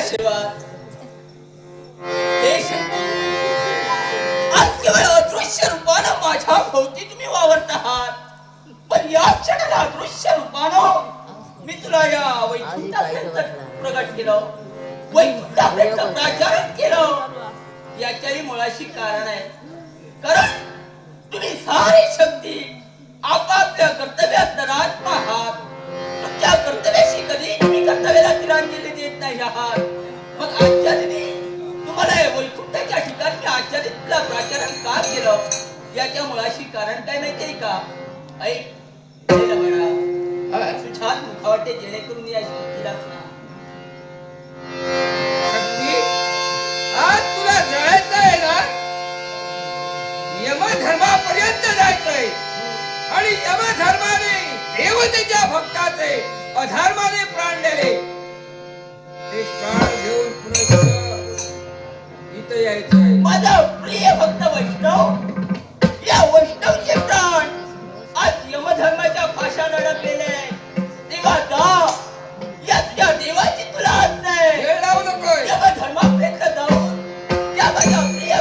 आशीर्वाद हे शंभू आज केवळ अदृश्य रूपानं माझ्या भोवती तुम्ही वावरत आहात पण या क्षणाला अदृश्य रूपानं मी तुला या वैकुंठापर्यंत प्रगट केलं वैकुंठापर्यंत प्राचारण केलं याच्याही मुळाशी कारण आहे कारण तुम्ही सारी शक्ती आपापल्या कर्तव्यात दरात आहात तुमच्या कर्तव्याशी कधी तुम्ही कर्तव्याला तिरांजली देत नाही आहात मग आजच्या दिनी तुम्हाला वैकुंठाच्या ठिकाणी आजच्या दिनीला प्राचारण का केलं याच्या मुळाशी कारण काय माहितीये का ऐक छान मुखावटे जेणेकरून या शक्तीला आज तुला जायचंय ना यमधर्मापर्यंत जायचंय आणि यमधर्माने देवतेच्या भक्ताचे अधर्माने प्राण दिले ते प्राण घेऊन पुन्हा इथं यायचंय माझा प्रिय भक्त वैष्णव या वैष्णवचे प्राण आज यमधर्माच्या फाशात अडकलेले आहे तेव्हा जा या तुझ्या देवाची तुला आज नाही वेळ लावू नको यमधर्मापर्यंत जाऊन त्या माझ्या प्रिय